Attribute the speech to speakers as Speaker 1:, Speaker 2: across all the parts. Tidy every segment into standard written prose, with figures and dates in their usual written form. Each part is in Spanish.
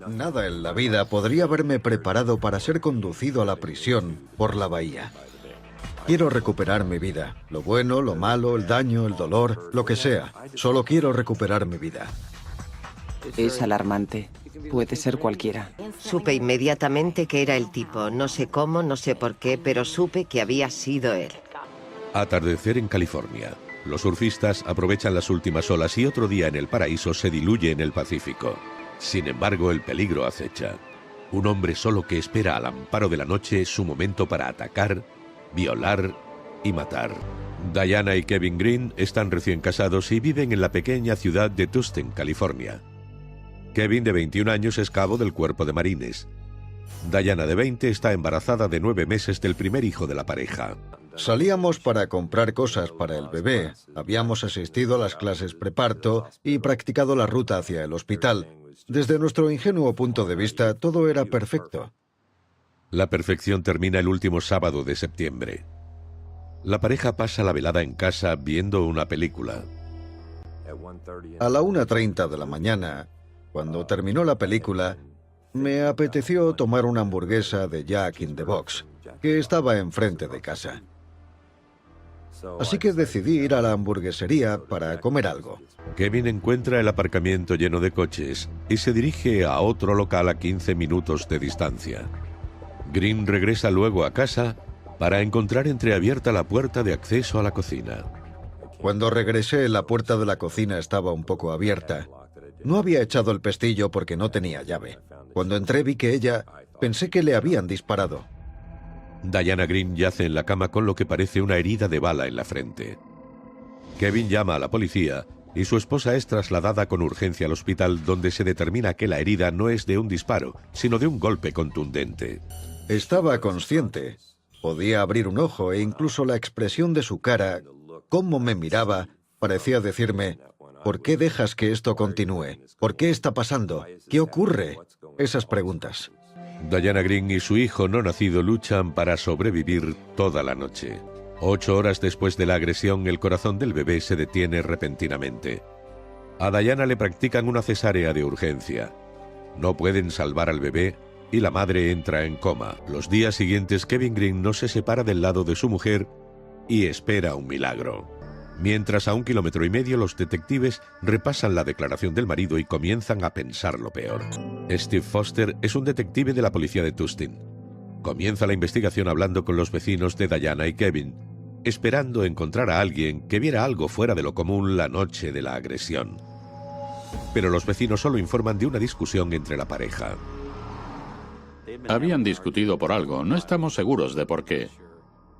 Speaker 1: Nada en la vida podría haberme preparado para ser conducido a la prisión por la bahía. Quiero recuperar mi vida. Lo bueno, lo malo, el daño, el dolor, lo que sea. Solo quiero recuperar mi vida.
Speaker 2: Es alarmante. Puede ser cualquiera.
Speaker 3: Supe inmediatamente que era el tipo. No sé cómo, no sé por qué, pero supe que había sido él.
Speaker 4: Atardecer en California. Los surfistas aprovechan las últimas olas y otro día en el paraíso se diluye en el Pacífico. Sin embargo, el peligro acecha. Un hombre solo que espera al amparo de la noche su momento para atacar, violar y matar. Diana y Kevin Green están recién casados y viven en la pequeña ciudad de Tustin, California. Kevin, de 21 años, es cabo del Cuerpo de Marines. Diana, de 20, está embarazada de 9 meses del primer hijo de la pareja.
Speaker 1: Salíamos para comprar cosas para el bebé. Habíamos asistido a las clases preparto y practicado la ruta hacia el hospital. Desde nuestro ingenuo punto de vista, todo era perfecto.
Speaker 4: La perfección termina el último sábado de septiembre. La pareja pasa la velada en casa viendo una película.
Speaker 1: A la 1:30 de la mañana, cuando terminó la película, me apeteció tomar una hamburguesa de Jack in the Box, que estaba enfrente de casa. Así que decidí ir a la hamburguesería para comer algo.
Speaker 4: Kevin encuentra el aparcamiento lleno de coches y se dirige a otro local a 15 minutos de distancia. Green regresa luego a casa para encontrar entreabierta la puerta de acceso a la cocina.
Speaker 1: Cuando regresé, la puerta de la cocina estaba un poco abierta. No había echado el pestillo porque no tenía llave. Cuando entré vi que pensé que le habían disparado.
Speaker 4: Diana Green yace en la cama con lo que parece una herida de bala en la frente. Kevin llama a la policía y su esposa es trasladada con urgencia al hospital, donde se determina que la herida no es de un disparo, sino de un golpe contundente.
Speaker 1: Estaba consciente. Podía abrir un ojo e incluso la expresión de su cara, cómo me miraba, parecía decirme: ¿por qué dejas que esto continúe? ¿Por qué está pasando? ¿Qué ocurre? Esas preguntas.
Speaker 4: Diana Green y su hijo no nacido luchan para sobrevivir toda la noche. 8 horas después de la agresión, el corazón del bebé se detiene repentinamente. A Diana le practican una cesárea de urgencia. No pueden salvar al bebé y la madre entra en coma. Los días siguientes, Kevin Green no se separa del lado de su mujer y espera un milagro. Mientras, a 1,5 kilómetros los detectives repasan la declaración del marido y comienzan a pensar lo peor. Steve Foster es un detective de la policía de Tustin. Comienza la investigación hablando con los vecinos de Diana y Kevin, esperando encontrar a alguien que viera algo fuera de lo común la noche de la agresión. Pero los vecinos solo informan de una discusión entre la pareja.
Speaker 5: Habían discutido por algo, no estamos seguros de por qué.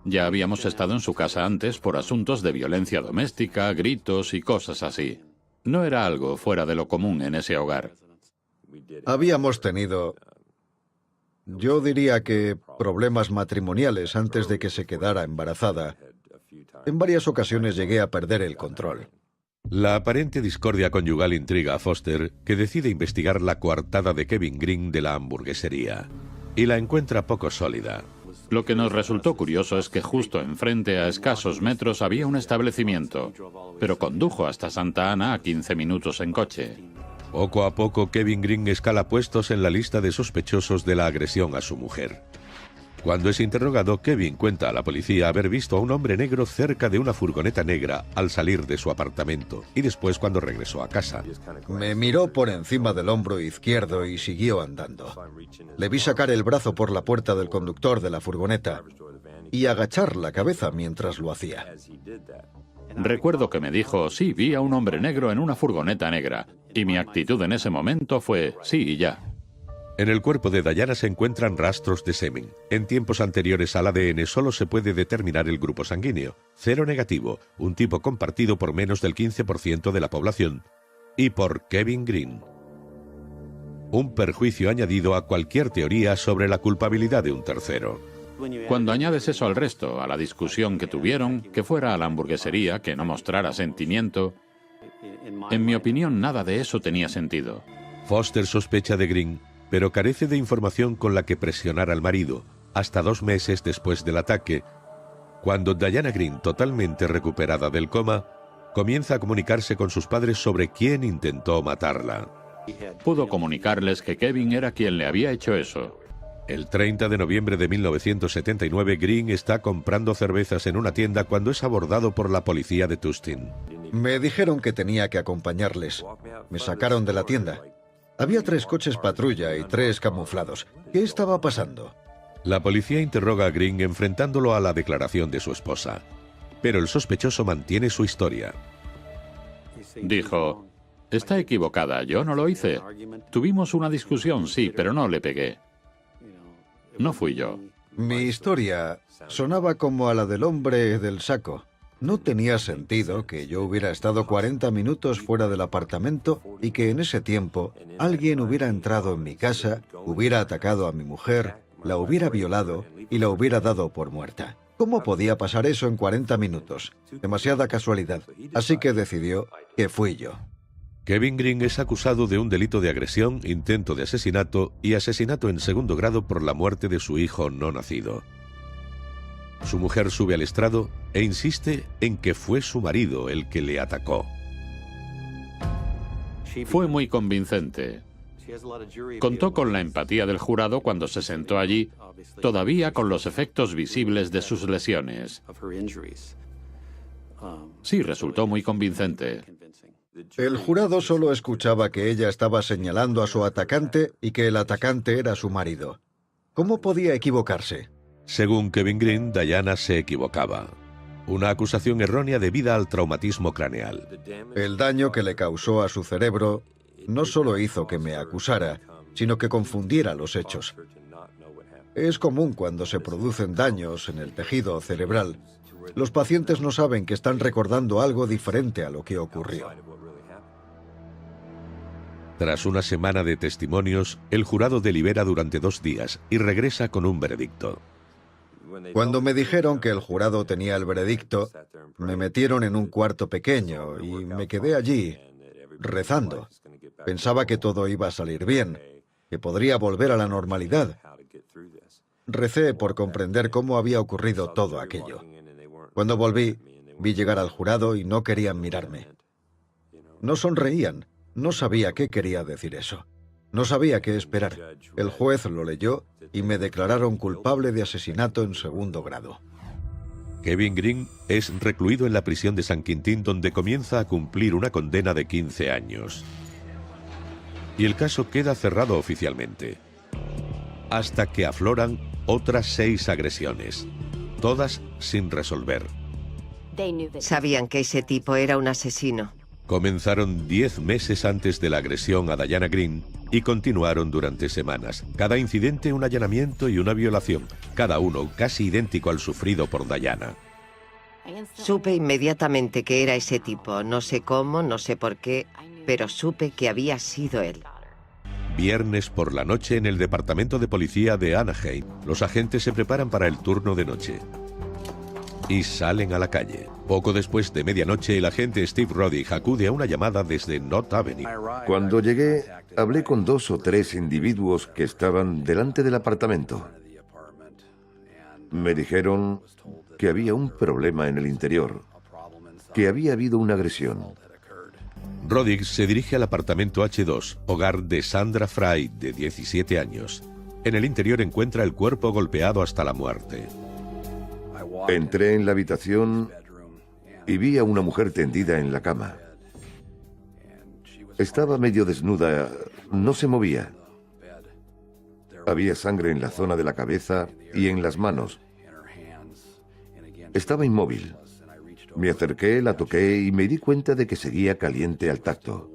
Speaker 5: Ya habíamos estado en su casa antes por asuntos de violencia doméstica, gritos y cosas así. No era algo fuera de lo común en ese hogar.
Speaker 1: Habíamos tenido, yo diría que, problemas matrimoniales antes de que se quedara embarazada. En varias ocasiones llegué a perder el control.
Speaker 4: La aparente discordia conyugal intriga a Foster, que decide investigar la coartada de Kevin Green de la hamburguesería, y la encuentra poco sólida.
Speaker 5: Lo que nos resultó curioso es que justo enfrente, a escasos metros, había un establecimiento, pero condujo hasta Santa Ana a 15 minutos en coche.
Speaker 4: Poco a poco, Kevin Green escala puestos en la lista de sospechosos de la agresión a su mujer. Cuando es interrogado, Kevin cuenta a la policía haber visto a un hombre negro cerca de una furgoneta negra al salir de su apartamento y después cuando regresó a casa.
Speaker 1: Me miró por encima del hombro izquierdo y siguió andando. Le vi sacar el brazo por la puerta del conductor de la furgoneta y agachar la cabeza mientras lo hacía.
Speaker 5: Recuerdo que me dijo: sí, vi a un hombre negro en una furgoneta negra, y mi actitud en ese momento fue: sí y ya.
Speaker 4: En el cuerpo de Diana se encuentran rastros de semen. En tiempos anteriores al ADN solo se puede determinar el grupo sanguíneo, cero negativo, un tipo compartido por menos del 15% de la población, y por Kevin Green. Un perjuicio añadido a cualquier teoría sobre la culpabilidad de un tercero.
Speaker 5: Cuando añades eso al resto, a la discusión que tuvieron, que fuera a la hamburguesería, que no mostrara sentimiento, en mi opinión nada de eso tenía sentido.
Speaker 4: Foster sospecha de Green, pero carece de información con la que presionar al marido, hasta 2 meses después del ataque, cuando Diana Green, totalmente recuperada del coma, comienza a comunicarse con sus padres sobre quién intentó matarla.
Speaker 5: Pudo comunicarles que Kevin era quien le había hecho eso.
Speaker 4: El 30 de noviembre de 1979, Green está comprando cervezas en una tienda cuando es abordado por la policía de Tustin.
Speaker 1: Me dijeron que tenía que acompañarles. Me sacaron de la tienda. Había 3 coches patrulla y 3 camuflados. ¿Qué estaba pasando?
Speaker 4: La policía interroga a Green enfrentándolo a la declaración de su esposa. Pero el sospechoso mantiene su historia.
Speaker 5: Dijo, está equivocada, yo no lo hice. Tuvimos una discusión, sí, pero no le pegué. No fui yo.
Speaker 1: Mi historia sonaba como a la del hombre del saco. No tenía sentido que yo hubiera estado 40 minutos fuera del apartamento y que en ese tiempo alguien hubiera entrado en mi casa, hubiera atacado a mi mujer, la hubiera violado y la hubiera dado por muerta. ¿Cómo podía pasar eso en 40 minutos? Demasiada casualidad. Así que decidió que fui yo.
Speaker 4: Kevin Green es acusado de un delito de agresión, intento de asesinato y asesinato en segundo grado por la muerte de su hijo no nacido. Su mujer sube al estrado e insiste en que fue su marido el que le atacó.
Speaker 5: Fue muy convincente. Contó con la empatía del jurado cuando se sentó allí, todavía con los efectos visibles de sus lesiones. Sí, resultó muy convincente.
Speaker 1: El jurado solo escuchaba que ella estaba señalando a su atacante y que el atacante era su marido. ¿Cómo podía equivocarse?
Speaker 4: Según Kevin Green, Diana se equivocaba. Una acusación errónea debida al traumatismo craneal.
Speaker 1: El daño que le causó a su cerebro no solo hizo que me acusara, sino que confundiera los hechos. Es común cuando se producen daños en el tejido cerebral. Los pacientes no saben que están recordando algo diferente a lo que ocurrió.
Speaker 4: Tras una semana de testimonios, el jurado delibera durante 2 días y regresa con un veredicto.
Speaker 1: Cuando me dijeron que el jurado tenía el veredicto, me metieron en un cuarto pequeño y me quedé allí, rezando. Pensaba que todo iba a salir bien, que podría volver a la normalidad. Recé por comprender cómo había ocurrido todo aquello. Cuando volví, vi llegar al jurado y no querían mirarme. No sonreían. No sabía qué quería decir eso. No sabía qué esperar. El juez lo leyó y me declararon culpable de asesinato en segundo grado.
Speaker 4: Kevin Green es recluido en la prisión de San Quintín, donde comienza a cumplir una condena de 15 años. Y el caso queda cerrado oficialmente. Hasta que afloran otras 6 agresiones, todas sin resolver.
Speaker 3: Sabían que ese tipo era un asesino.
Speaker 4: Comenzaron 10 meses antes de la agresión a Diana Green y continuaron durante semanas. Cada incidente un allanamiento y una violación, cada uno casi idéntico al sufrido por Diana.
Speaker 3: Supe inmediatamente que era ese tipo. No sé cómo, no sé por qué, pero supe que había sido él.
Speaker 4: Viernes por la noche en el departamento de policía de Anaheim. Los agentes se preparan para el turno de noche y salen a la calle. Poco después de medianoche, el agente Steve Roddick acude a una llamada desde North Avenue.
Speaker 6: Cuando llegué, hablé con 2 o 3 individuos que estaban delante del apartamento. Me dijeron que había un problema en el interior, que había habido una agresión.
Speaker 4: Roddick se dirige al apartamento H2, hogar de Sandra Fry, de 17 años. En el interior encuentra el cuerpo golpeado hasta la muerte.
Speaker 6: Entré en la habitación y vi a una mujer tendida en la cama. Estaba medio desnuda, no se movía. Había sangre en la zona de la cabeza y en las manos. Estaba inmóvil. Me acerqué, la toqué y me di cuenta de que seguía caliente al tacto.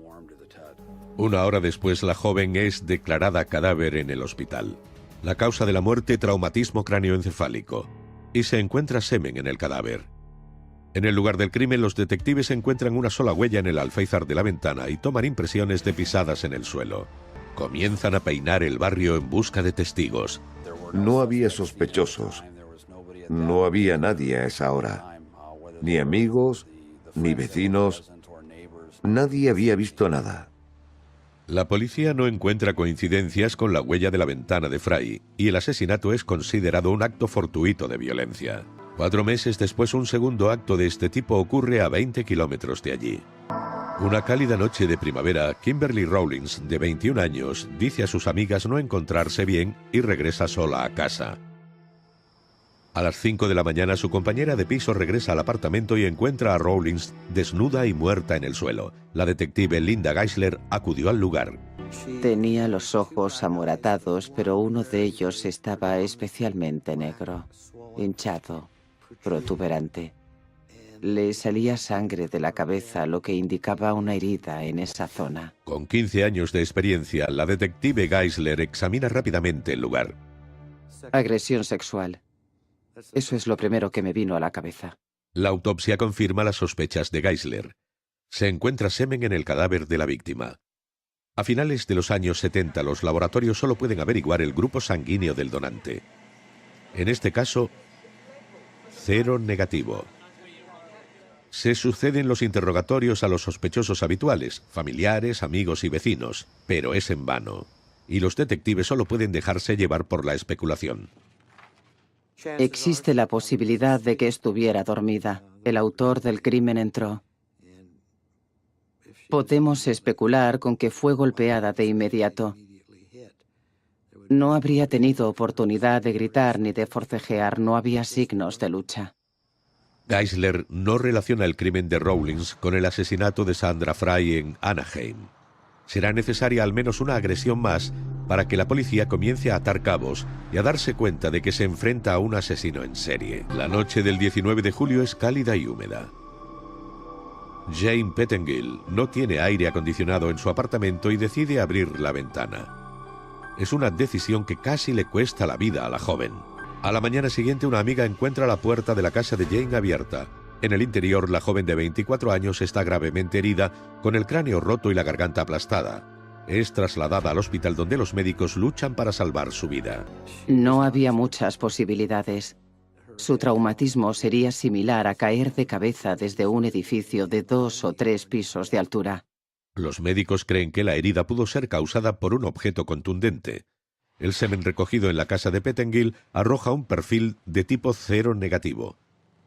Speaker 4: 1 hora después, la joven es declarada cadáver en el hospital. La causa de la muerte, traumatismo cráneoencefálico. Y se encuentra semen en el cadáver. En el lugar del crimen, los detectives encuentran una sola huella en el alféizar de la ventana y toman impresiones de pisadas en el suelo. Comienzan a peinar el barrio en busca de testigos.
Speaker 6: No había sospechosos. No había nadie a esa hora. Ni amigos, ni vecinos. Nadie había visto nada.
Speaker 4: La policía no encuentra coincidencias con la huella de la ventana de Fry y el asesinato es considerado un acto fortuito de violencia. 4 meses después, un segundo acto de este tipo ocurre a 20 kilómetros de allí. Una cálida noche de primavera, Kimberly Rawlings, de 21 años, dice a sus amigas no encontrarse bien y regresa sola a casa. A las 5 de la mañana, su compañera de piso regresa al apartamento y encuentra a Rawlings desnuda y muerta en el suelo. La detective Linda Geisler acudió al lugar.
Speaker 2: Tenía los ojos amoratados, pero uno de ellos estaba especialmente negro, hinchado, protuberante. Le salía sangre de la cabeza, lo que indicaba una herida en esa zona.
Speaker 4: Con 15 años de experiencia, la detective Geisler examina rápidamente el lugar.
Speaker 2: Agresión sexual. Eso es lo primero que me vino a la cabeza.
Speaker 4: La autopsia confirma las sospechas de Geisler. Se encuentra semen en el cadáver de la víctima. A finales de los años 70, los laboratorios solo pueden averiguar el grupo sanguíneo del donante. En este caso, cero negativo. Se suceden los interrogatorios a los sospechosos habituales, familiares, amigos y vecinos, pero es en vano. Y los detectives solo pueden dejarse llevar por la especulación.
Speaker 2: Existe la posibilidad de que estuviera dormida. El autor del crimen entró. Podemos especular con que fue golpeada de inmediato. No habría tenido oportunidad de gritar ni de forcejear, no había signos de lucha.
Speaker 4: Geisler no relaciona el crimen de Rawlings con el asesinato de Sandra Fry en Anaheim. Será necesaria al menos una agresión más para que la policía comience a atar cabos y a darse cuenta de que se enfrenta a un asesino en serie. La noche del 19 de julio es cálida y húmeda. Jane Pettengill no tiene aire acondicionado en su apartamento y decide abrir la ventana. Es una decisión que casi le cuesta la vida a la joven. A la mañana siguiente, una amiga encuentra la puerta de la casa de Jane abierta. En el interior, la joven de 24 años está gravemente herida, con el cráneo roto y la garganta aplastada. Es trasladada al hospital donde los médicos luchan para salvar su vida.
Speaker 2: No había muchas posibilidades. Su traumatismo sería similar a caer de cabeza desde un edificio de 2 o 3 pisos de altura.
Speaker 4: Los médicos creen que la herida pudo ser causada por un objeto contundente. El semen recogido en la casa de Pettengill arroja un perfil de tipo cero negativo,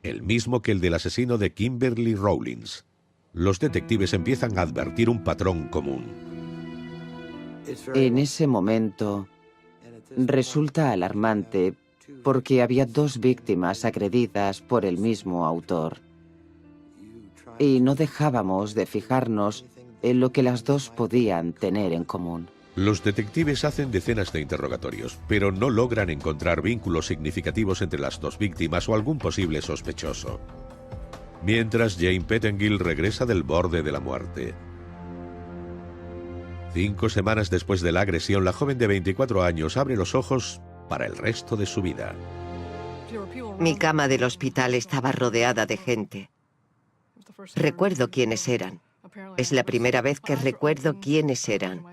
Speaker 4: el mismo que el del asesino de Kimberly Rawlings. Los detectives empiezan a advertir un patrón común.
Speaker 2: En ese momento resulta alarmante porque había 2 víctimas agredidas por el mismo autor. Y no dejábamos de fijarnos en lo que las 2 podían tener en común.
Speaker 4: Los detectives hacen decenas de interrogatorios, pero no logran encontrar vínculos significativos entre las 2 víctimas o algún posible sospechoso. Mientras, Jane Pettengill regresa del borde de la muerte. 5 semanas después de la agresión, la joven de 24 años abre los ojos para el resto de su vida.
Speaker 3: Mi cama del hospital estaba rodeada de gente. Recuerdo quiénes eran. Es la primera vez que recuerdo quiénes eran.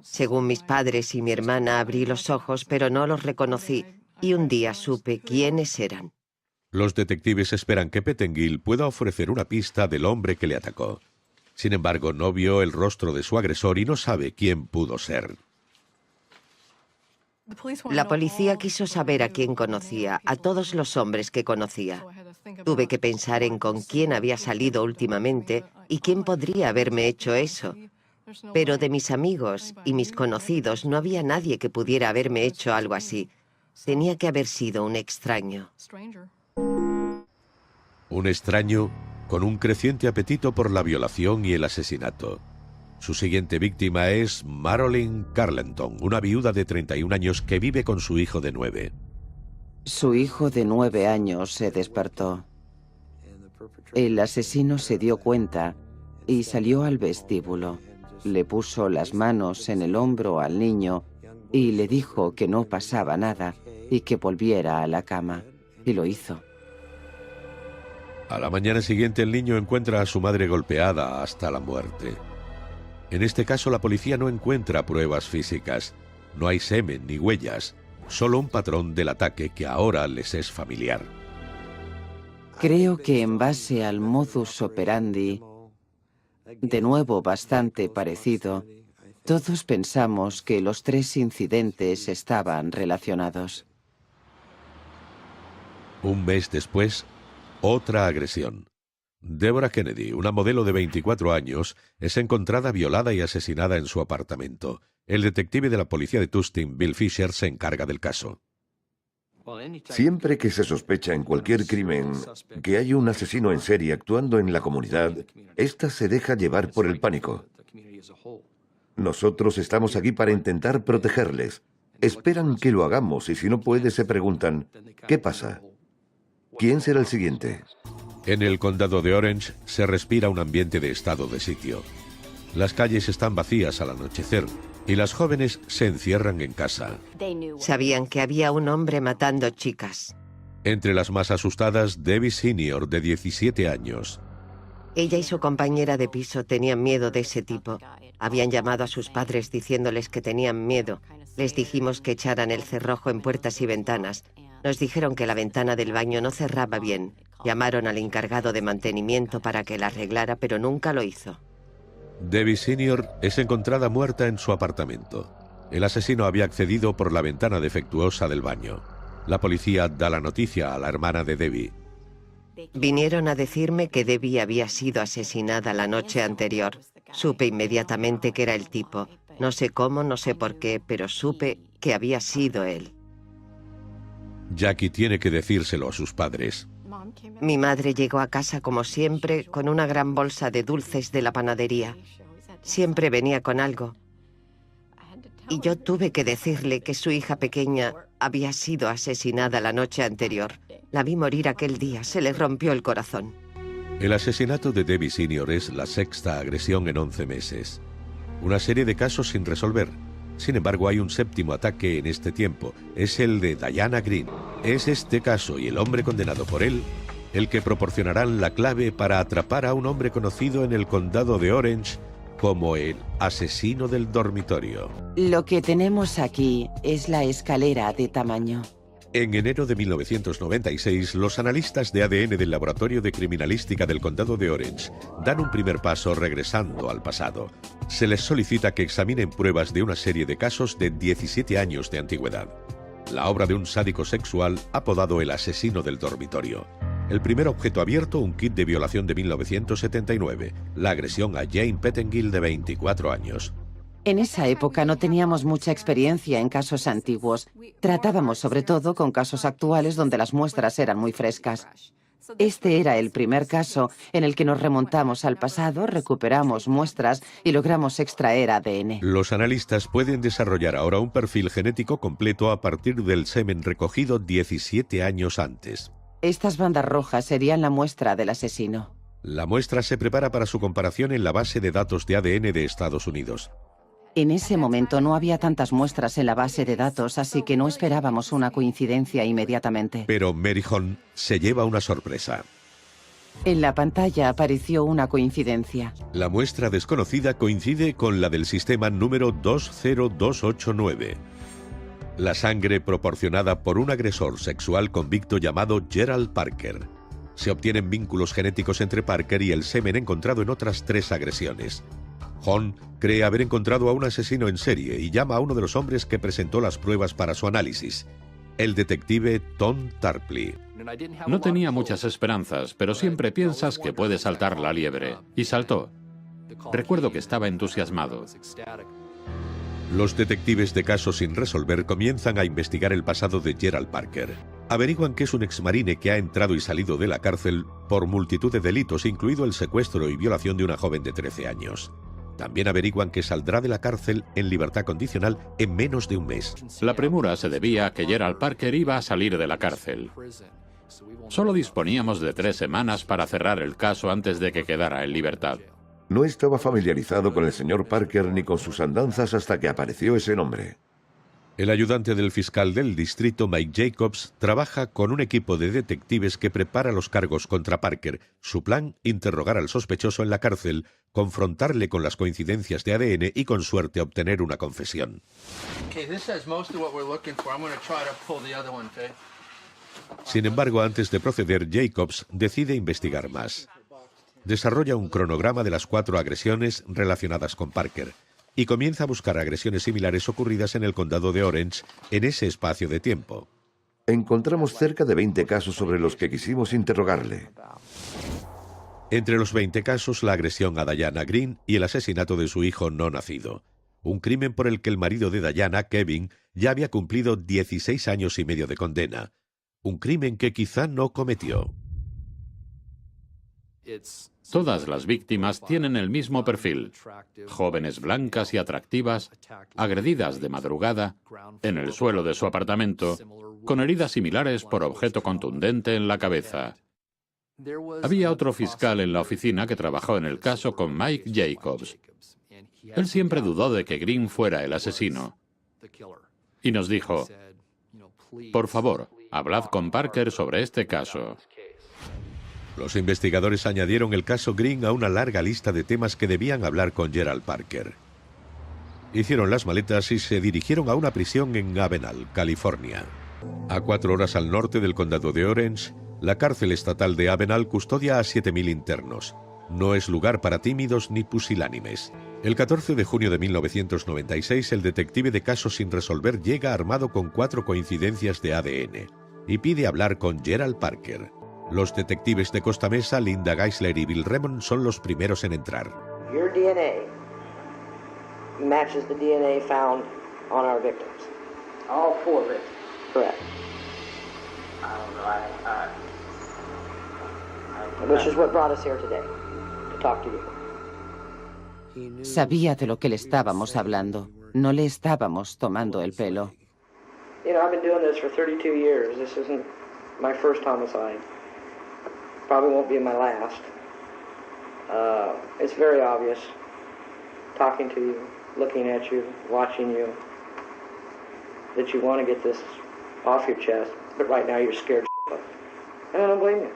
Speaker 3: Según mis padres y mi hermana, abrí los ojos, pero no los reconocí, y un día supe quiénes eran.
Speaker 4: Los detectives esperan que Pettengill pueda ofrecer una pista del hombre que le atacó. Sin embargo, no vio el rostro de su agresor y no sabe quién pudo ser.
Speaker 3: La policía quiso saber a quién conocía, a todos los hombres que conocía. Tuve que pensar en con quién había salido últimamente y quién podría haberme hecho eso. Pero de mis amigos y mis conocidos no había nadie que pudiera haberme hecho algo así. Tenía que haber sido un extraño.
Speaker 4: Un extraño con un creciente apetito por la violación y el asesinato. Su siguiente víctima es Marilyn Carleton, una viuda de 31 años que vive con su hijo de 9.
Speaker 2: Su hijo de 9 años se despertó. El asesino se dio cuenta y salió al vestíbulo. Le puso las manos en el hombro al niño y le dijo que no pasaba nada y que volviera a la cama. Y lo hizo.
Speaker 4: A la mañana siguiente, el niño encuentra a su madre golpeada hasta la muerte. En este caso, la policía no encuentra pruebas físicas. No hay semen ni huellas, solo un patrón del ataque que ahora les es familiar.
Speaker 2: Creo que en base al modus operandi, de nuevo bastante parecido, todos pensamos que los 3 incidentes estaban relacionados.
Speaker 4: Un mes después, otra agresión. Deborah Kennedy, una modelo de 24 años, es encontrada violada y asesinada en su apartamento. El detective de la policía de Tustin, Bill Fisher, se encarga del caso.
Speaker 6: Siempre que se sospecha en cualquier crimen que hay un asesino en serie actuando en la comunidad, ésta se deja llevar por el pánico. Nosotros estamos aquí para intentar protegerles. Esperan que lo hagamos y si no puede se preguntan, ¿qué pasa? ¿Quién será el siguiente?
Speaker 4: En el condado de Orange se respira un ambiente de estado de sitio. Las calles están vacías al anochecer y las jóvenes se encierran en casa.
Speaker 3: Sabían que había un hombre matando chicas.
Speaker 4: Entre las más asustadas, Debbie Senior, de 17 años.
Speaker 3: Ella y su compañera de piso tenían miedo de ese tipo. Habían llamado a sus padres diciéndoles que tenían miedo. Les dijimos que echaran el cerrojo en puertas y ventanas. Nos dijeron que la ventana del baño no cerraba bien. Llamaron al encargado de mantenimiento para que la arreglara, pero nunca lo hizo.
Speaker 4: Debbie Senior es encontrada muerta en su apartamento. El asesino había accedido por la ventana defectuosa del baño. La policía da la noticia a la hermana de Debbie.
Speaker 3: Vinieron a decirme que Debbie había sido asesinada la noche anterior. Supe inmediatamente que era el tipo. No sé cómo, no sé por qué, pero supe que había sido él.
Speaker 4: Jackie tiene que decírselo a sus padres.
Speaker 3: Mi madre llegó a casa como siempre con una gran bolsa de dulces de la panadería. Siempre venía con algo. Y yo tuve que decirle que su hija pequeña había sido asesinada la noche anterior. La vi morir aquel día, se le rompió el corazón.
Speaker 4: El asesinato de Debbie Senior es la sexta agresión en 11 meses. Una serie de casos sin resolver. Sin embargo, hay un séptimo ataque en este tiempo. Es el de Diana Green. Es este caso y el hombre condenado por él el que proporcionarán la clave para atrapar a un hombre conocido en el condado de Orange como el asesino del dormitorio.
Speaker 2: Lo que tenemos aquí es la escalera de tamaño.
Speaker 4: En enero de 1996, los analistas de ADN del Laboratorio de Criminalística del Condado de Orange dan un primer paso regresando al pasado. Se les solicita que examinen pruebas de una serie de casos de 17 años de antigüedad. La obra de un sádico sexual apodado el asesino del dormitorio. El primer objeto abierto, un kit de violación de 1979, la agresión a Jane Pettengill de 24 años.
Speaker 2: En esa época no teníamos mucha experiencia en casos antiguos. Tratábamos sobre todo con casos actuales donde las muestras eran muy frescas. Este era el primer caso en el que nos remontamos al pasado, recuperamos muestras y logramos extraer ADN.
Speaker 4: Los analistas pueden desarrollar ahora un perfil genético completo a partir del semen recogido 17 años antes.
Speaker 2: Estas bandas rojas serían la muestra del asesino.
Speaker 4: La muestra se prepara para su comparación en la base de datos de ADN de Estados Unidos.
Speaker 2: En ese momento no había tantas muestras en la base de datos, así que no esperábamos una coincidencia inmediatamente.
Speaker 4: Pero Mary Hahn se lleva una sorpresa.
Speaker 2: En la pantalla apareció una coincidencia.
Speaker 4: La muestra desconocida coincide con la del sistema número 20289. La sangre proporcionada por un agresor sexual convicto llamado Gerald Parker. Se obtienen vínculos genéticos entre Parker y el semen encontrado en otras 3 agresiones. Hahn cree haber encontrado a un asesino en serie y llama a uno de los hombres que presentó las pruebas para su análisis, el detective Tom Tarpley.
Speaker 5: No tenía muchas esperanzas, pero siempre piensas que puede saltar la liebre. Y saltó. Recuerdo que estaba entusiasmado.
Speaker 4: Los detectives de casos sin resolver comienzan a investigar el pasado de Gerald Parker. Averiguan que es un exmarine que ha entrado y salido de la cárcel por multitud de delitos, incluido el secuestro y violación de una joven de 13 años. También averiguan que saldrá de la cárcel en libertad condicional en menos de un mes.
Speaker 5: La premura se debía a que Gerald Parker iba a salir de la cárcel. Solo disponíamos de 3 semanas para cerrar el caso antes de que quedara en libertad.
Speaker 6: No estaba familiarizado con el señor Parker ni con sus andanzas hasta que apareció ese nombre.
Speaker 4: El ayudante del fiscal del distrito, Mike Jacobs, trabaja con un equipo de detectives que prepara los cargos contra Parker. Su plan, interrogar al sospechoso en la cárcel, confrontarle con las coincidencias de ADN y con suerte obtener una confesión. Sin embargo, antes de proceder, Jacobs decide investigar más. Desarrolla un cronograma de las 4 agresiones relacionadas con Parker y comienza a buscar agresiones similares ocurridas en el condado de Orange en ese espacio de tiempo.
Speaker 6: Encontramos cerca de 20 casos sobre los que quisimos interrogarle.
Speaker 4: Entre los 20 casos, la agresión a Diana Green y el asesinato de su hijo no nacido. Un crimen por el que el marido de Diana, Kevin, ya había cumplido 16 años y medio de condena. Un crimen que quizá no cometió.
Speaker 5: Todas las víctimas tienen el mismo perfil. Jóvenes blancas y atractivas, agredidas de madrugada, en el suelo de su apartamento, con heridas similares por objeto contundente en la cabeza. Había otro fiscal en la oficina que trabajó en el caso con Mike Jacobs. Él siempre dudó de que Green fuera el asesino. Y nos dijo, por favor, hablad con Parker sobre este caso.
Speaker 4: Los investigadores añadieron el caso Green a una larga lista de temas que debían hablar con Gerald Parker. Hicieron las maletas y se dirigieron a una prisión en Avenal, California. A 4 horas al norte del condado de Orange, la cárcel estatal de Avenal custodia a 7.000 internos. No es lugar para tímidos ni pusilánimes. El 14 de junio de 1996, el detective de casos sin resolver llega armado con 4 coincidencias de ADN y pide hablar con Gerald Parker. Los detectives de Costa Mesa, Linda Geisler y Bill Remond, son los primeros en entrar.
Speaker 7: Your DNA matches the DNA found on our victims. All 4 victims. Correct. I don't know. Which is what brought us here today, to talk to you.
Speaker 2: Sabía de lo que le estábamos hablando. No le estábamos tomando el pelo.
Speaker 7: You know, I've been doing this for 32 years. This isn't my first homicide. Probably won't be my last. It's very obvious, talking to you, looking at you, watching you, that you want to get this off your chest, but right now you're scared shitless. And I don't blame you.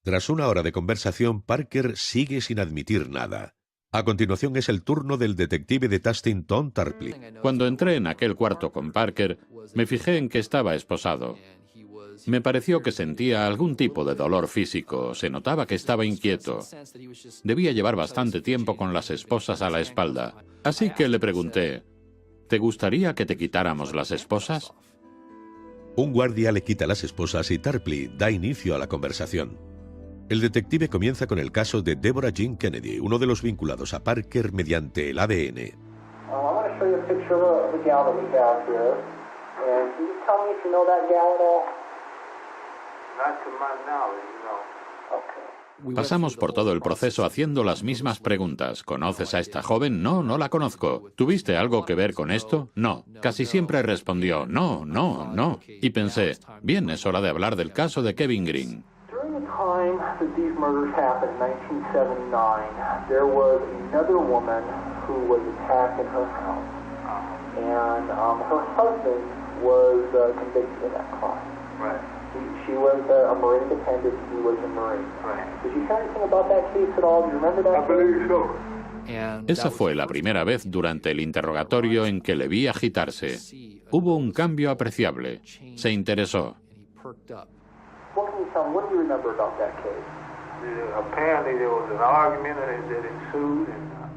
Speaker 4: Tras una hora de conversación, Parker sigue sin admitir nada. A continuación es el turno del detective de Tustin, Tom Tarpley.
Speaker 5: Cuando entré en aquel cuarto con Parker, me fijé en que estaba esposado. Me pareció que sentía algún tipo de dolor físico, se notaba que estaba inquieto. Debía llevar bastante tiempo con las esposas a la espalda. Así que le pregunté, ¿te gustaría que te quitáramos las esposas?
Speaker 4: Un guardia le quita las esposas y Tarpley da inicio a la conversación. El detective comienza con el caso de Deborah Jean Kennedy, uno de los vinculados a Parker mediante el ADN.
Speaker 5: Pasamos por todo el proceso haciendo las mismas preguntas. ¿Conoces a esta joven? No, no la conozco. ¿Tuviste algo que ver con esto? No. Casi siempre respondió, no, no, no. Y pensé, bien, es hora de hablar del caso de Kevin Green.
Speaker 8: During the time that these murders happened in 1979, there was another woman who was attacked in her house. And her husband was convicted of that crime. Right. She was a Marine dependent, he was a Marine. Right. Did you hear anything about that case at all? Do you remember that? I believe so.
Speaker 5: Esa fue la primera vez durante el interrogatorio en que le vi agitarse. Hubo un cambio apreciable. Se interesó.
Speaker 8: What do you remember about that case?
Speaker 9: Apparently there was an argument that ensued.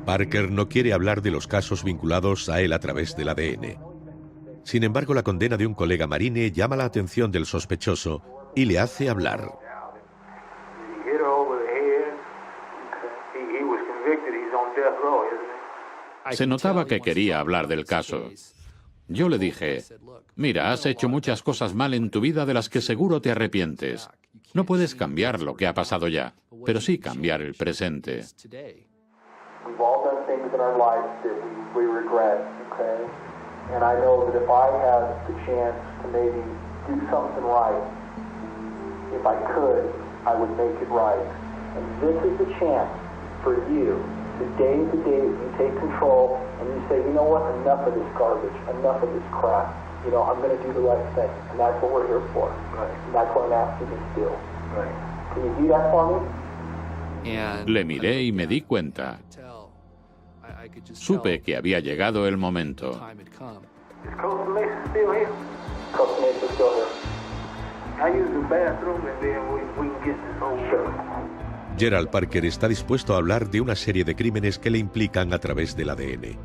Speaker 4: Parker no quiere hablar de los casos vinculados a él a través del ADN. Sin embargo, la condena de un colega marine llama la atención del sospechoso y le hace hablar.
Speaker 5: Se notaba que quería hablar del caso. Yo le dije, mira, has hecho muchas cosas mal en tu vida de las que seguro te arrepientes. No puedes cambiar lo que ha pasado ya, pero sí cambiar el presente.
Speaker 8: And I know that if I had the chance to maybe do something right, if I could, I would make it right. And this is the chance for you, today is the day that you take control and you say, you know what, enough of this garbage, enough of this crap. You know, I'm going to do the right thing. And that's what we're here for. Right. And that's what I'm asking you to do. Right. Can you do that for me?
Speaker 5: Le miré y me di cuenta. Supe que había llegado el momento.
Speaker 4: Gerald Parker está dispuesto a hablar de una serie de crímenes que le implican a través del ADN.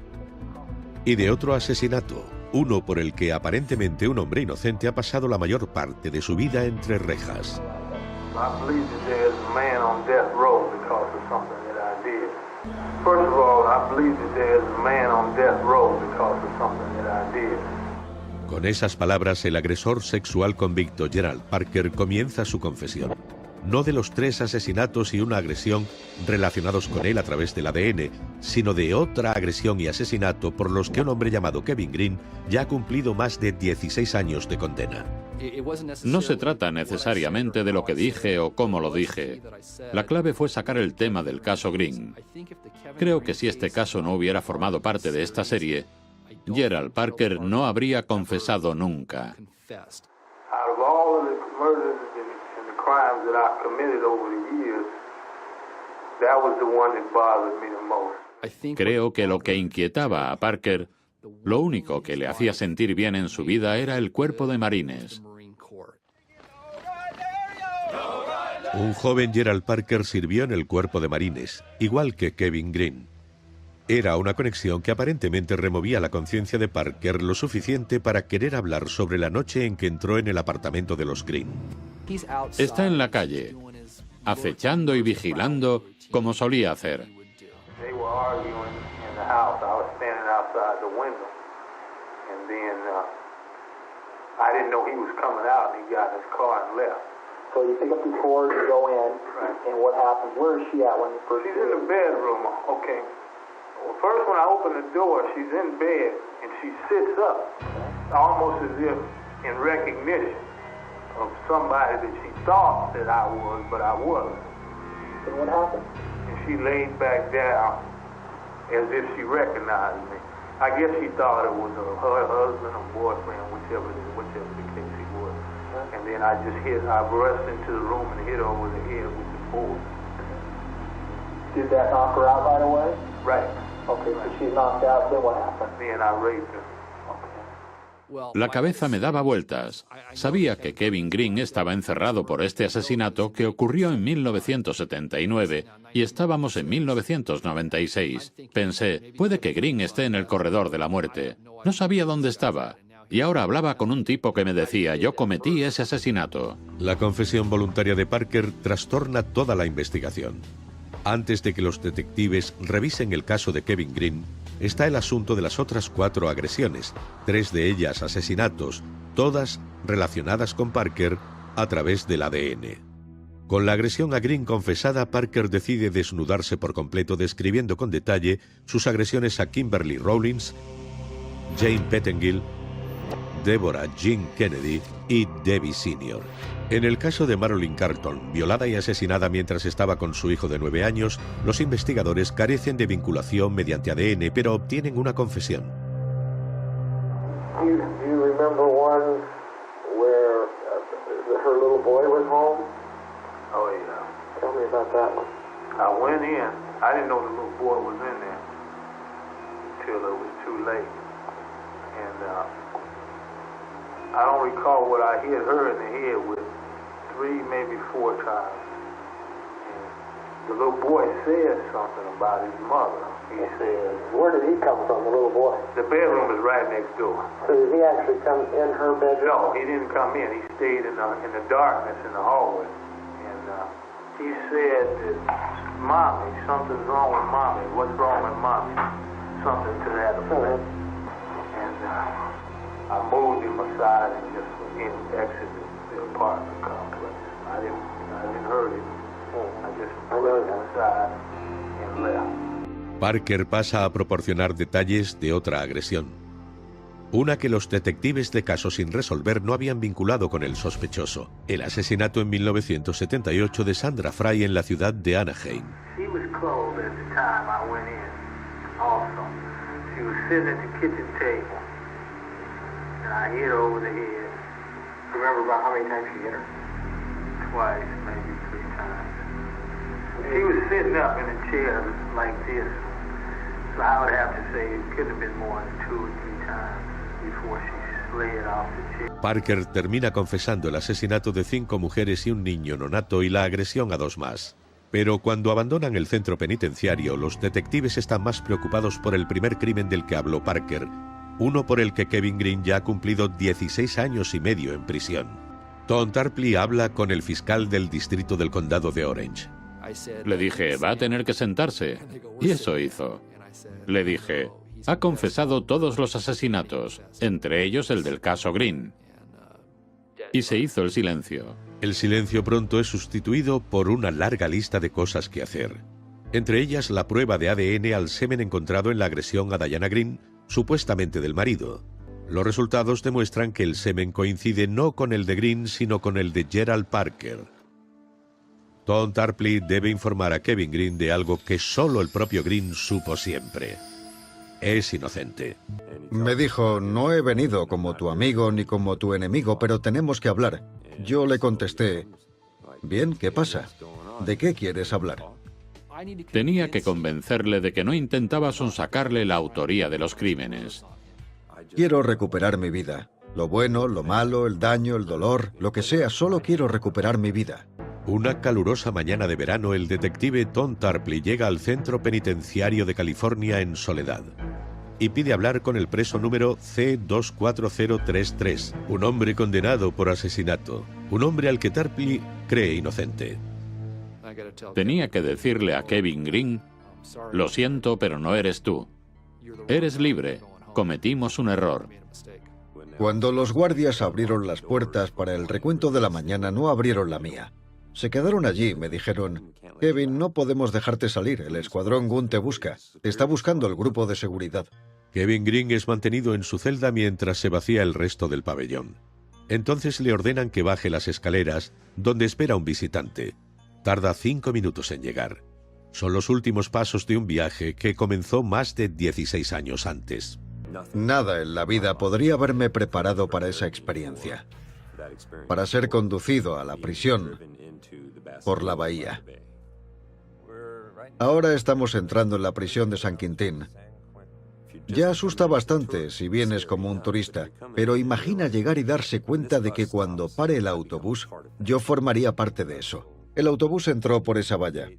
Speaker 4: Y de otro asesinato, uno por el que aparentemente un hombre inocente ha pasado la mayor parte de su vida entre rejas.
Speaker 9: I believe that there's a man on death row because of something that I did. First of all, I believe that there's a man on death row because of something that I did.
Speaker 4: Con esas palabras, el agresor sexual convicto Gerald Parker comienza su confesión. No de los 3 asesinatos y una agresión relacionados con él a través del ADN, sino de otra agresión y asesinato por los que un hombre llamado Kevin Green ya ha cumplido más de 16 años de condena.
Speaker 5: No se trata necesariamente de lo que dije o cómo lo dije. La clave fue sacar el tema del caso Green. Creo que si este caso no hubiera formado parte de esta serie, Gerald Parker no habría confesado nunca. Creo que lo que inquietaba a Parker, lo único que le hacía sentir bien en su vida, era el cuerpo de marines.
Speaker 4: Un joven Gerald Parker sirvió en el cuerpo de marines, igual que Kevin Green. Era una conexión que aparentemente removía la conciencia de Parker lo suficiente para querer hablar sobre la noche en que entró en el apartamento de los Green.
Speaker 5: Está en la calle, acechando y vigilando como solía hacer.
Speaker 8: So you pick up the cord, you go in, and what happens? Where is she at when you first?
Speaker 9: She's in the bedroom. Okay. Well, first when I open the door, she's in bed and she sits up, almost as if in recognition of somebody that she thought that I was, but I wasn't.
Speaker 8: And what happened?
Speaker 9: And she laid back down as if she recognized me. I guess she thought it was her husband or boyfriend, whichever the case he was. And then I rushed into the room and hit her over the head with the board.
Speaker 8: Did that knock her out right away?
Speaker 9: Right.
Speaker 8: Okay, so she's knocked out, then what happened?
Speaker 9: Then I raped her.
Speaker 5: La cabeza me daba vueltas. Sabía que Kevin Green estaba encerrado por este asesinato que ocurrió en 1979 y estábamos en 1996. Pensé, puede que Green esté en el corredor de la muerte. No sabía dónde estaba. Y ahora hablaba con un tipo que me decía, yo cometí ese asesinato.
Speaker 4: La confesión voluntaria de Parker trastorna toda la investigación. Antes de que los detectives revisen el caso de Kevin Green, está el asunto de las otras 4 agresiones, 3 de ellas asesinatos, todas relacionadas con Parker a través del ADN. Con la agresión a Green confesada, Parker decide desnudarse por completo, describiendo con detalle sus agresiones a Kimberly Rawlins, Jane Pettengill, Deborah Jean Kennedy y Debbie Sr. En el caso de Marilyn Carlton, violada y asesinada mientras estaba con su hijo de 9 años, los investigadores carecen de vinculación mediante ADN, pero obtienen una confesión.
Speaker 8: Do you remember one where her little boy was home?
Speaker 9: Oh, yeah.
Speaker 8: Tell me about that one.
Speaker 9: I went in. I didn't know the little boy was in there until it was too late. And I don't recall what I hit her in the head with 3, maybe 4 times. And the little boy said something about his mother. He said,
Speaker 8: where did he come from, the little boy?
Speaker 9: The bedroom is right next door.
Speaker 8: So did he actually come in her bedroom?
Speaker 9: No, he didn't come in. He stayed in the darkness in the hallway. And he said that, Mommy, something's wrong with Mommy. What's wrong with Mommy? Something to that effect. And I moved him aside and just exited the apartment complex. I didn't hurt him. I just moved him aside and left.
Speaker 4: Parker pasa a proporcionar detalles de otra agresión. Una que los detectives de casos sin resolver no habían vinculado con el sospechoso. El asesinato en 1978 de Sandra Fry en la ciudad de Anaheim.
Speaker 9: She was clothed at the time I went in also. She was sitting at the kitchen table. And I hit her over the head.
Speaker 8: Remember about how many times you hit her?
Speaker 9: Twice, maybe 3 times. She was sitting up in a chair like this. So I would have to say it could have been more than 2 or 3 times before she slid off the chair.
Speaker 4: Parker termina confesando el asesinato de 5 mujeres y un niño nonato y la agresión a 2 más. Pero cuando abandonan el centro penitenciario, los detectives están más preocupados por el primer crimen del que habló Parker, uno por el que Kevin Green ya ha cumplido 16 años y medio en prisión. Tom Tarpley habla con el fiscal del distrito del condado de Orange.
Speaker 5: Le dije, va a tener que sentarse. Y eso hizo. Le dije, ha confesado todos los asesinatos, entre ellos el del caso Green. Y se hizo el silencio.
Speaker 4: El silencio pronto es sustituido por una larga lista de cosas que hacer. Entre ellas la prueba de ADN al semen encontrado en la agresión a Diana Green, supuestamente del marido. Los resultados demuestran que el semen coincide no con el de Green, sino con el de Gerald Parker. Tom Tarpley debe informar a Kevin Green de algo que solo el propio Green supo siempre. Es inocente.
Speaker 1: Me dijo, no he venido como tu amigo ni como tu enemigo, pero tenemos que hablar. Yo le contesté, bien, ¿qué pasa? ¿De qué quieres hablar?
Speaker 5: Tenía que convencerle de que no intentaba sonsacarle la autoría de los crímenes.
Speaker 1: Quiero recuperar mi vida. Lo bueno, lo malo, el daño, el dolor, lo que sea, solo quiero recuperar mi vida.
Speaker 4: Una calurosa mañana de verano, el detective Tom Tarpley llega al centro penitenciario de California en Soledad y pide hablar con el preso número C24033, un hombre condenado por asesinato, un hombre al que Tarpley cree inocente.
Speaker 5: Tenía que decirle a Kevin Green, lo siento, pero no eres tú. Eres libre. Cometimos un error.
Speaker 1: Cuando los guardias abrieron las puertas para el recuento de la mañana, no abrieron la mía. Se quedaron allí, me dijeron, Kevin, no podemos dejarte salir, el escuadrón Gunn te busca. Te está buscando el grupo de seguridad.
Speaker 4: Kevin Green es mantenido en su celda mientras se vacía el resto del pabellón. Entonces le ordenan que baje las escaleras, donde espera un visitante. Tarda 5 minutos en llegar. Son los últimos pasos de un viaje que comenzó más de 16 años antes.
Speaker 1: Nada en la vida podría haberme preparado para esa experiencia. Para ser conducido a la prisión por la bahía. Ahora estamos entrando en la prisión de San Quintín. Ya asusta bastante si vienes como un turista, pero imagina llegar y darse cuenta de que cuando pare el autobús, yo formaría parte de eso. El autobús entró por esa valla.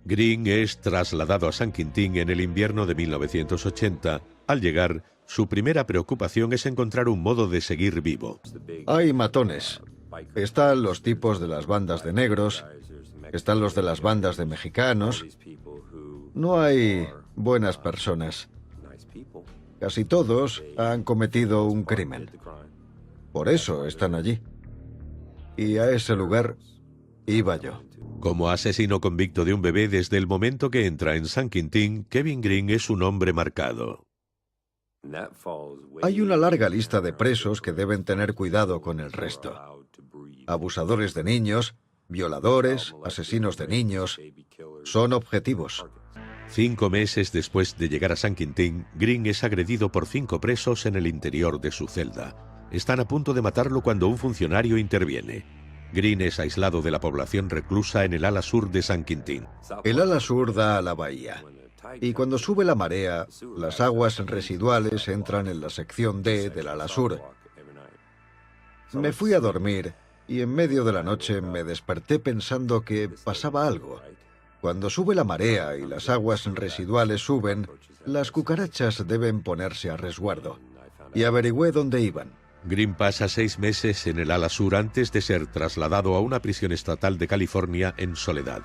Speaker 4: Green es trasladado a San Quintín en el invierno de 1980. Al llegar, su primera preocupación es encontrar un modo de seguir vivo.
Speaker 1: Hay matones. Están los tipos de las bandas de negros, están los de las bandas de mexicanos. No hay buenas personas. Casi todos han cometido un crimen. Por eso están allí. Y a ese lugar iba yo.
Speaker 4: Como asesino convicto de un bebé desde el momento que entra en San Quintín, Kevin Green es un hombre marcado.
Speaker 1: Hay una larga lista de presos que deben tener cuidado con el resto. Abusadores de niños, violadores, asesinos de niños, son objetivos.
Speaker 4: 5 meses después de llegar a San Quintín, Green es agredido por 5 presos en el interior de su celda. Están a punto de matarlo cuando un funcionario interviene. Green es aislado de la población reclusa en el ala sur de San Quintín.
Speaker 1: El ala sur da a la bahía. Y cuando sube la marea, las aguas residuales entran en la sección D del ala sur. Me fui a dormir y en medio de la noche me desperté pensando que pasaba algo. Cuando sube la marea y las aguas residuales suben, las cucarachas deben ponerse a resguardo. Y averigüé dónde iban.
Speaker 4: Green pasa 6 meses en el ala sur antes de ser trasladado a una prisión estatal de California en Soledad.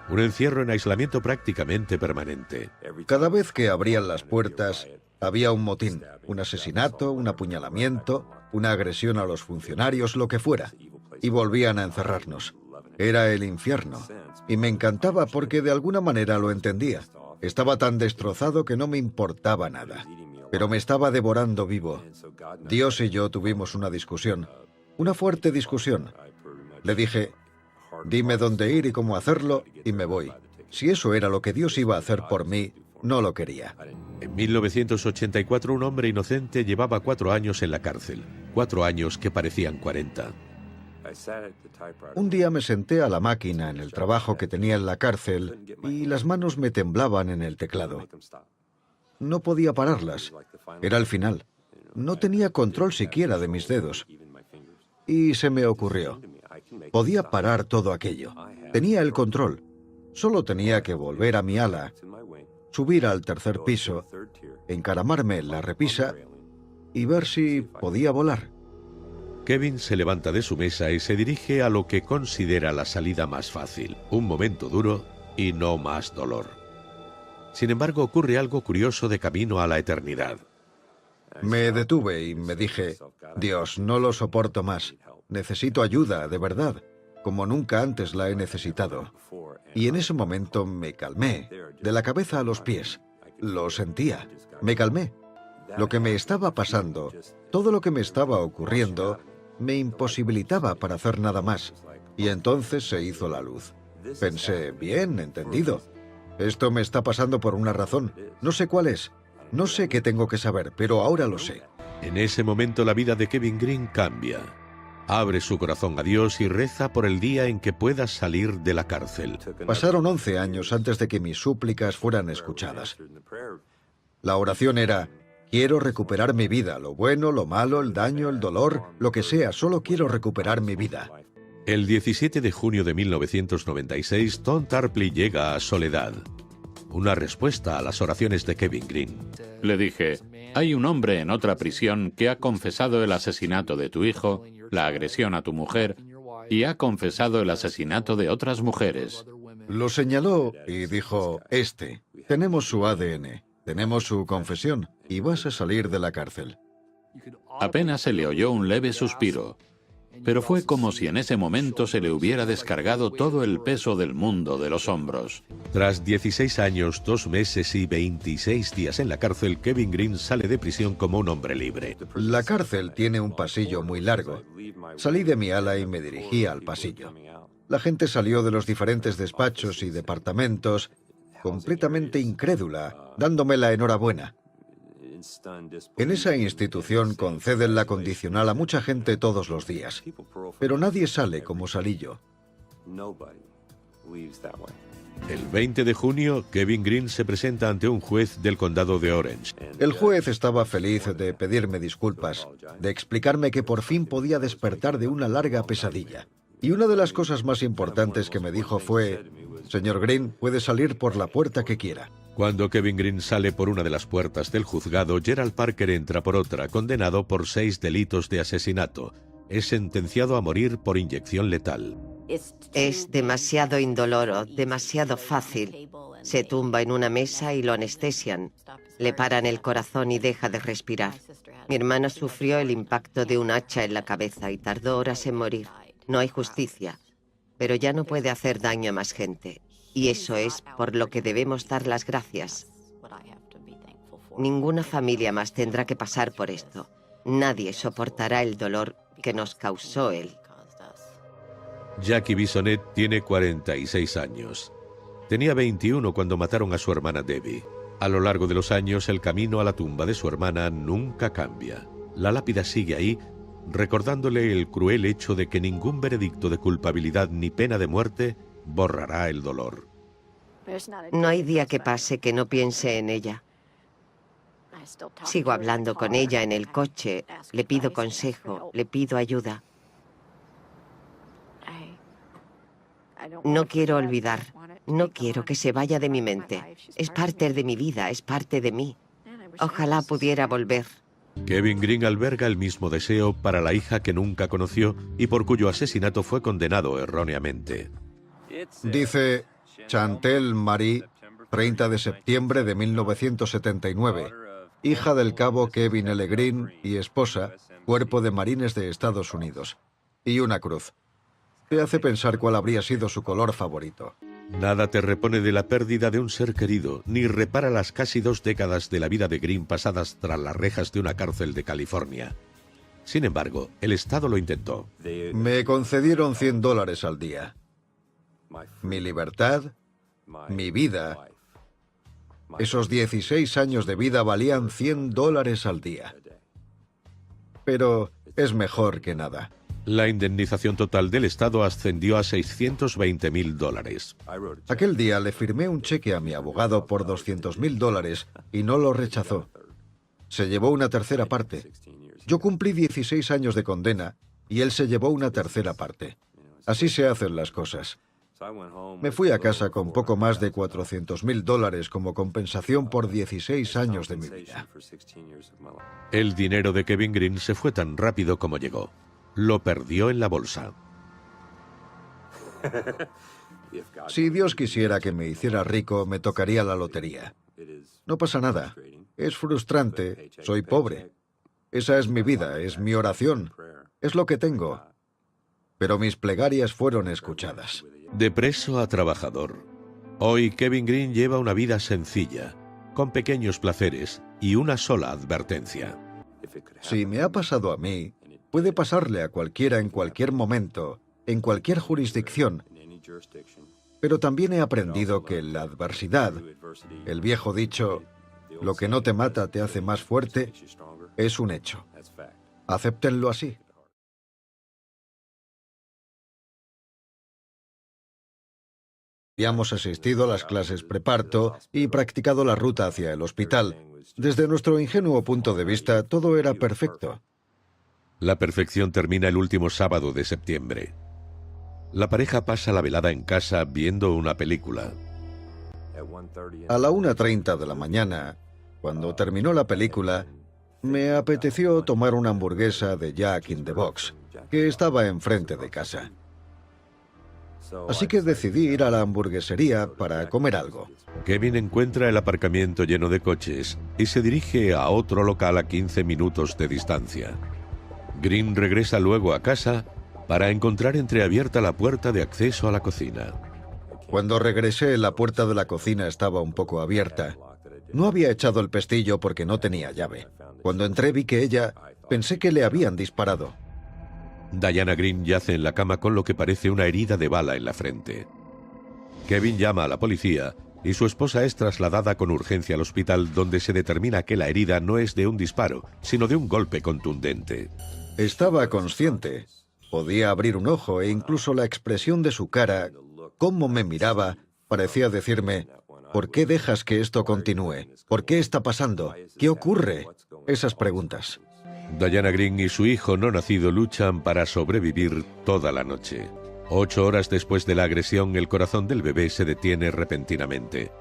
Speaker 4: Un encierro en aislamiento prácticamente permanente.
Speaker 1: Cada vez que abrían las puertas, había un motín, un asesinato, un apuñalamiento, una agresión a los funcionarios, lo que fuera. Y volvían a encerrarnos. Era el infierno. Y me encantaba porque de alguna manera lo entendía. Estaba tan destrozado que no me importaba nada. Pero me estaba devorando vivo. Dios y yo tuvimos una discusión. Una fuerte discusión. Le dije, dime dónde ir y cómo hacerlo, y me voy. Si eso era lo que Dios iba a hacer por mí, no lo quería.
Speaker 4: En 1984, un hombre inocente llevaba 4 años en la cárcel. 4 años que parecían 40.
Speaker 1: Un día me senté a la máquina en el trabajo que tenía en la cárcel y las manos me temblaban en el teclado. No podía pararlas. Era el final. No tenía control siquiera de mis dedos. Y se me ocurrió. Podía parar todo aquello. Tenía el control. Solo tenía que volver a mi ala, subir al 3er piso, encaramarme en la repisa y ver si podía volar.
Speaker 4: Kevin se levanta de su mesa y se dirige a lo que considera la salida más fácil, un momento duro y no más dolor. Sin embargo, ocurre algo curioso de camino a la eternidad.
Speaker 1: Me detuve y me dije, Dios, no lo soporto más. Necesito ayuda, de verdad, como nunca antes la he necesitado. Y en ese momento me calmé, de la cabeza a los pies. Lo sentía, me calmé. Lo que me estaba pasando, todo lo que me estaba ocurriendo, me imposibilitaba para hacer nada más. Y entonces se hizo la luz. Pensé, bien, entendido. Esto me está pasando por una razón. No sé cuál es. No sé qué tengo que saber, pero ahora lo sé.
Speaker 4: En ese momento la vida de Kevin Green cambia. Abre su corazón a Dios y reza por el día en que pueda salir de la cárcel.
Speaker 1: Pasaron 11 años antes de que mis súplicas fueran escuchadas. La oración era, quiero recuperar mi vida, lo bueno, lo malo, el daño, el dolor, lo que sea, solo quiero recuperar mi vida.
Speaker 4: El 17 de junio de 1996, Tom Tarpley llega a Soledad. Una respuesta a las oraciones de Kevin Green.
Speaker 5: Le dije, hay un hombre en otra prisión que ha confesado el asesinato de tu hijo, la agresión a tu mujer, y ha confesado el asesinato de otras mujeres.
Speaker 1: Lo señaló y dijo, tenemos su ADN, tenemos su confesión, y vas a salir de la cárcel.
Speaker 5: Apenas se le oyó un leve suspiro, pero fue como si en ese momento se le hubiera descargado todo el peso del mundo de los hombros.
Speaker 4: Tras 16 años, 2 meses y 26 días en la cárcel, Kevin Green sale de prisión como un hombre libre.
Speaker 1: La cárcel tiene un pasillo muy largo. Salí de mi ala y me dirigí al pasillo. La gente salió de los diferentes despachos y departamentos completamente incrédula, dándome la enhorabuena. En esa institución conceden la condicional a mucha gente todos los días, pero nadie sale como salí yo.
Speaker 4: El 20 de junio, Kevin Green se presenta ante un juez del condado de Orange.
Speaker 1: El juez estaba feliz de pedirme disculpas, de explicarme que por fin podía despertar de una larga pesadilla. Y una de las cosas más importantes que me dijo fue, señor Green, puede salir por la puerta que quiera.
Speaker 4: Cuando Kevin Green sale por una de las puertas del juzgado, Gerald Parker entra por otra, condenado por 6 delitos de asesinato. Es sentenciado a morir por inyección letal.
Speaker 3: Es demasiado indoloro, demasiado fácil. Se tumba en una mesa y lo anestesian. Le paran el corazón y deja de respirar. Mi hermano sufrió el impacto de un hacha en la cabeza y tardó horas en morir. No hay justicia, pero ya no puede hacer daño a más gente. Y eso es por lo que debemos dar las gracias. Ninguna familia más tendrá que pasar por esto. Nadie soportará el dolor que nos causó él.
Speaker 4: Jackie Bissonet tiene 46 años. Tenía 21 cuando mataron a su hermana Debbie. A lo largo de los años, el camino a la tumba de su hermana nunca cambia. La lápida sigue ahí, recordándole el cruel hecho de que ningún veredicto de culpabilidad ni pena de muerte borrará el dolor.
Speaker 3: No hay día que pase que no piense en ella. Sigo hablando con ella en el coche, le pido consejo, le pido ayuda. No quiero olvidar, no quiero que se vaya de mi mente. Es parte de mi vida, es parte de mí. Ojalá pudiera volver.
Speaker 4: Kevin Green alberga el mismo deseo para la hija que nunca conoció y por cuyo asesinato fue condenado erróneamente.
Speaker 1: Dice Chantel Marie, 30 de septiembre de 1979, hija del cabo Kevin L. Green y esposa, Cuerpo de Marines de Estados Unidos. Y una cruz. Te hace pensar cuál habría sido su color favorito.
Speaker 4: Nada te repone de la pérdida de un ser querido, ni repara las casi 2 décadas de la vida de Green pasadas tras las rejas de una cárcel de California. Sin embargo, el Estado lo intentó.
Speaker 1: Me concedieron $100 al día. Mi libertad, mi vida. Esos 16 años de vida valían $100 al día. Pero es mejor que nada.
Speaker 4: La indemnización total del Estado ascendió a $620.000.
Speaker 1: Aquel día le firmé un cheque a mi abogado por $200.000 y no lo rechazó. Se llevó una tercera parte. Yo cumplí 16 años de condena y él se llevó una tercera parte. Así se hacen las cosas. Me fui a casa con poco más de $400.000 como compensación por 16 años de mi vida.
Speaker 4: El dinero de Kevin Green se fue tan rápido como llegó. lo perdió en la bolsa.
Speaker 1: Si Dios quisiera que me hiciera rico, me tocaría la lotería. No pasa nada. Es frustrante. Soy pobre. Esa es mi vida, es mi oración. Es lo que tengo. Pero mis plegarias fueron escuchadas.
Speaker 4: De preso a trabajador. Hoy Kevin Green lleva una vida sencilla, con pequeños placeres y una sola advertencia.
Speaker 1: Si me ha pasado a mí, puede pasarle a cualquiera en cualquier momento, en cualquier jurisdicción. Pero también he aprendido que la adversidad, el viejo dicho, lo que no te mata te hace más fuerte, es un hecho. Acéptenlo así. Habíamos asistido a las clases preparto y practicado la ruta hacia el hospital. Desde nuestro ingenuo punto de vista, todo era perfecto.
Speaker 4: La perfección termina el último sábado de septiembre. La pareja pasa la velada en casa viendo una película.
Speaker 1: A la 1:30 de la mañana, cuando terminó la película, me apeteció tomar una hamburguesa de Jack in the Box, que estaba enfrente de casa. Así que decidí ir a la hamburguesería para comer algo.
Speaker 4: Kevin encuentra el aparcamiento lleno de coches y se dirige a otro local a 15 minutos de distancia. Green regresa luego a casa para encontrar entreabierta la puerta de acceso a la cocina.
Speaker 1: Cuando regresé, la puerta de la cocina estaba un poco abierta. No había echado el pestillo porque no tenía llave. Cuando entré vi que pensé que le habían disparado.
Speaker 4: Diana Green yace en la cama con lo que parece una herida de bala en la frente. Kevin llama a la policía y su esposa es trasladada con urgencia al hospital, donde se determina que la herida no es de un disparo, sino de un golpe contundente.
Speaker 1: Estaba consciente. Podía abrir un ojo e incluso la expresión de su cara, cómo me miraba, parecía decirme, ¿por qué dejas que esto continúe? ¿Por qué está pasando? ¿Qué ocurre? Esas preguntas.
Speaker 4: Diana Green y su hijo no nacido luchan para sobrevivir toda la noche. 8 horas después de la agresión, el corazón del bebé se detiene repentinamente.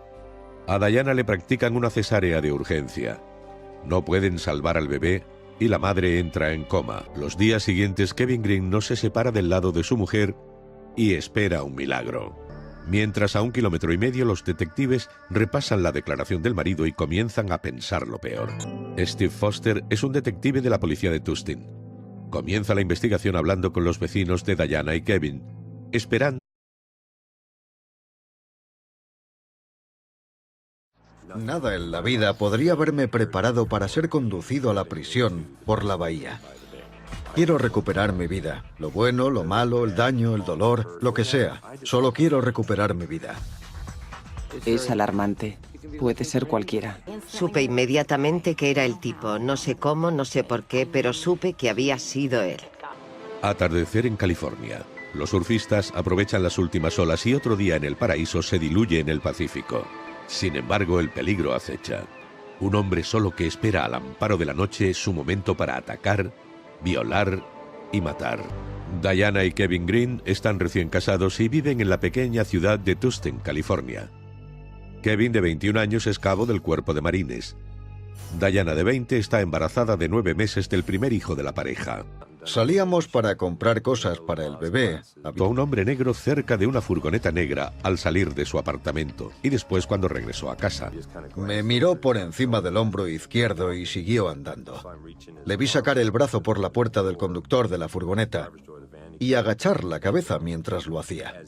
Speaker 4: A Diana le practican una cesárea de urgencia. No pueden salvar al bebé y la madre entra en coma. Los días siguientes, Kevin Green no se separa del lado de su mujer y espera un milagro. Mientras, a 1,5 kilómetros, los detectives repasan la declaración del marido y comienzan a pensar lo peor. Steve Foster es un detective de la policía de Tustin. Comienza la investigación hablando con los vecinos de Diana y Kevin, esperando.
Speaker 1: Nada en la vida podría haberme preparado para ser conducido a la prisión por la bahía. Quiero recuperar mi vida. Lo bueno, lo malo, el daño, el dolor, lo que sea. Solo quiero recuperar mi vida.
Speaker 2: Es alarmante. Puede ser cualquiera.
Speaker 3: Supe inmediatamente que era el tipo. No sé cómo, no sé por qué, pero supe que había sido él.
Speaker 4: Atardecer en California. Los surfistas aprovechan las últimas olas y otro día en el paraíso se diluye en el Pacífico. Sin embargo, el peligro acecha. Un hombre solo que espera al amparo de la noche su momento para atacar, violar y matar. Diana y Kevin Green están recién casados y viven en la pequeña ciudad de Tustin, California. Kevin, de 21 años, es cabo del cuerpo de marines. Diana, de 20, está embarazada de 9 meses del primer hijo de la pareja.
Speaker 1: Salíamos para comprar cosas para el bebé.
Speaker 4: Había un hombre negro cerca de una furgoneta negra al salir de su apartamento y después cuando regresó a casa.
Speaker 1: Me miró por encima del hombro izquierdo y siguió andando. Le vi sacar el brazo por la puerta del conductor de la furgoneta y agachar la cabeza mientras lo hacía.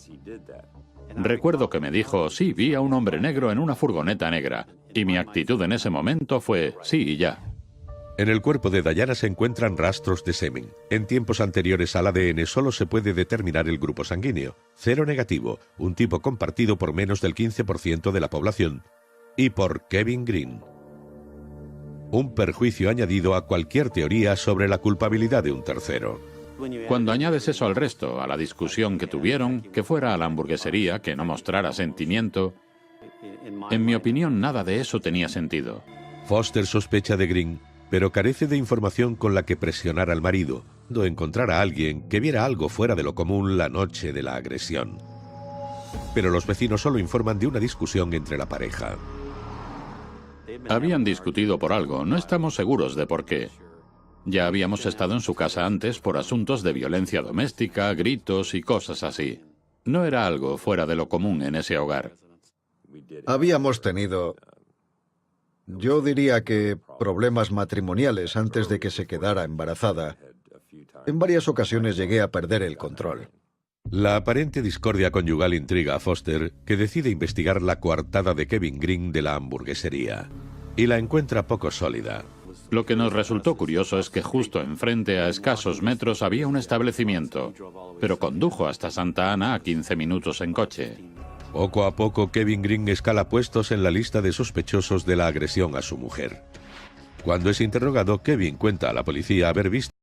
Speaker 5: Recuerdo que me dijo, sí, vi a un hombre negro en una furgoneta negra. Y mi actitud en ese momento fue, sí y ya.
Speaker 4: En el cuerpo de Diana se encuentran rastros de semen. En tiempos anteriores al ADN solo se puede determinar el grupo sanguíneo, cero negativo, un tipo compartido por menos del 15% de la población, y por Kevin Green. Un perjuicio añadido a cualquier teoría sobre la culpabilidad de un tercero.
Speaker 5: Cuando añades eso al resto, a la discusión que tuvieron, que fuera a la hamburguesería, que no mostrara sentimiento, en mi opinión nada de eso tenía sentido.
Speaker 4: Foster sospecha de Green, pero carece de información con la que presionar al marido, o encontrar a alguien que viera algo fuera de lo común la noche de la agresión. Pero los vecinos solo informan de una discusión entre la pareja.
Speaker 5: Habían discutido por algo, no estamos seguros de por qué. Ya habíamos estado en su casa antes por asuntos de violencia doméstica, gritos y cosas así. No era algo fuera de lo común en ese hogar.
Speaker 1: Habíamos tenido, yo diría que, problemas matrimoniales antes de que se quedara embarazada. En varias ocasiones llegué a perder el control.
Speaker 4: La aparente discordia conyugal intriga a Foster, que decide investigar la coartada de Kevin Green de la hamburguesería, y la encuentra poco sólida.
Speaker 5: Lo que nos resultó curioso es que justo enfrente, a escasos metros, había un establecimiento, pero condujo hasta Santa Ana a 15 minutos en coche.
Speaker 4: Poco a poco, Kevin Green escala puestos en la lista de sospechosos de la agresión a su mujer. Cuando es interrogado, Kevin cuenta a la policía haber visto